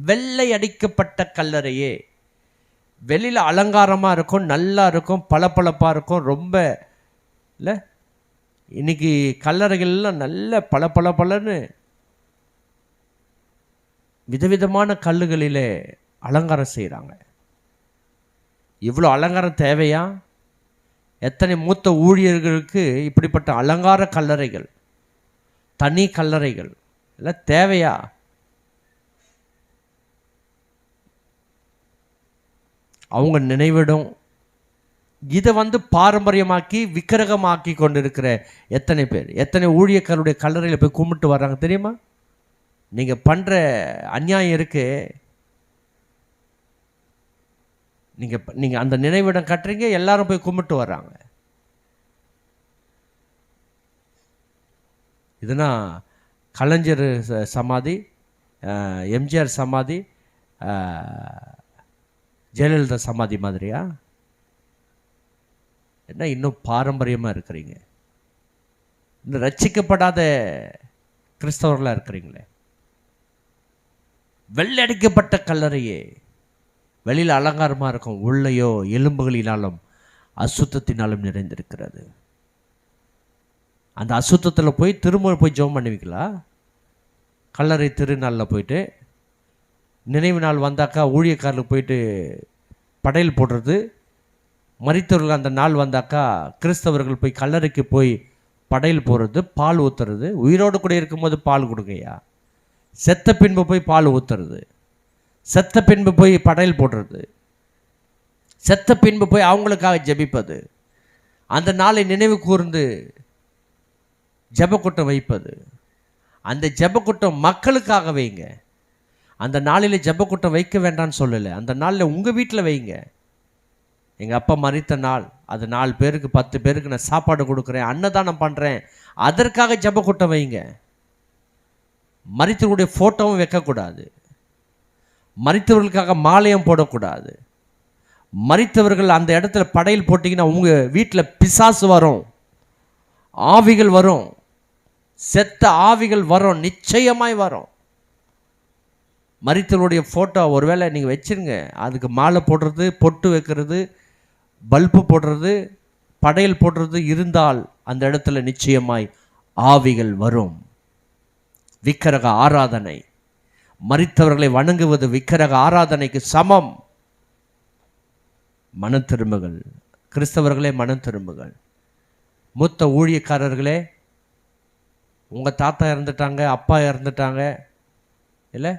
வெள்ளை அடிக்கப்பட்ட கல்லறையே. வெளியில் அலங்காரமாக இருக்கும், நல்லா இருக்கும், பளபளப்பாக இருக்கும், ரொம்ப இல்லை. இன்னைக்கு கல்லறைகள்லாம் நல்ல பளபளன்னு விதவிதமான கல்லுகளிலே அலங்காரம் செய்கிறாங்க. இவ்வளோ அலங்காரம் தேவையா? எத்தனை மூத்த ஊழியர்களுக்கு இப்படிப்பட்ட அலங்கார கல்லறைகள், தனி கல்லறைகள் எல்லாம் தேவையா? அவங்க நினைவிடும். இதை பாரம்பரியமாக்கி விக்கிரகமாக்கி கொண்டிருக்கிற எத்தனை பேர், எத்தனை ஊழியக்காரருடைய கல்லறையில் போய் கும்பிட்டு வர்றாங்க தெரியுமா? நீங்கள் பண்ணுற அநியாயம் இருக்கு. நீங்கள் அந்த நினைவிடம் கட்டுறீங்க, எல்லாரும் போய் கும்பிட்டு வர்றாங்க. இதுனா கலைஞர் சமாதி, எம்ஜிஆர் சமாதி, ஜெயலலிதா சமாதி மாதிரியா? என்ன இன்னும் பாரம்பரியமாக இருக்கிறீங்க? இன்னும் ரட்சிக்கப்படாத கிறிஸ்தவர்களாக இருக்கிறீங்களே. வெள்ளடிக்கப்பட்ட கல்லறையே. வெளியில் அலங்காரமாக இருக்கும், உள்ளேயோ எலும்புகளினாலும் அசுத்தத்தினாலும் நிறைந்திருக்கிறது. அந்த அசுத்தத்தில் போய் திரும்ப போய் ஜெபம் பண்ணுவீங்களா? கல்லறை திருநாளில் போயிட்டு நினைவு நாள் வந்தாக்கா ஊழியக்காரர்களுக்கு போயிட்டு படையல் போடுறது, மரித்தவர்கள் அந்த நாள் வந்தாக்கா கிறிஸ்தவர்கள் போய் கல்லறைக்கு போய் படையல் போடுறது, பால் ஊற்றுறது. உயிரோடு கூட இருக்கும்போது பால் கொடுங்கய்யா. செத்த பின்பு போய் பால் ஊற்றுறது, செத்த பின்பு போய் படையல் போடுறது, செத்த பின்பு போய் அவங்களுக்காக ஜெபிப்பது, அந்த நாளை நினைவு கூர்ந்து ஜெபக்கூட்டம் வைப்பது. அந்த ஜெபக்கூட்டம் மக்களுக்காக வைங்க. அந்த நாளில் ஜெபக்கூட்டம் வைக்க வேண்டாம்னு சொல்லலை. அந்த நாளில் உங்கள் வீட்டில் வைங்க. எங்கள் அப்பா மரித்த நாள், அது 4 பேருக்கு 10 பேருக்கு நான் சாப்பாடு கொடுக்குறேன், அன்னதானம் பண்ணுறேன், அதற்காக ஜெபக்கூட்டம் வைங்க. மரித்தவர்களுடைய ஃபோட்டோவும் வைக்கக்கூடாது, மரித்தவர்களுக்காக மாலையும் போடக்கூடாது. மரித்தவர்கள் அந்த இடத்துல படையல் போட்டிங்கன்னா உங்கள் வீட்டில் பிசாசு வரும், ஆவிகள் வரும், செத்த ஆவிகள் வரும், நிச்சயமாய் வரும். மரித்தவருடைய ஃபோட்டோ ஒருவேளை நீங்கள் வச்சுருங்க, அதுக்கு மாலை போடுறது, பொட்டு வைக்கிறது, பல்பு போடுறது, படையல் போடுறது இருந்தால் அந்த இடத்துல நிச்சயமாய் ஆவிகள் வரும். விக்கிரக ஆராதனை, மரித்தவர்களை வணங்குவது விக்கிரக ஆராதனைக்கு சமம். மனம் திரும்புகள், கிறிஸ்தவர்களே மனம் திரும்புகள். மூத்த ஊழியக்காரர்களே, உங்கள் தாத்தா இறந்துட்டாங்க, அப்பா இறந்துட்டாங்க இல்லை,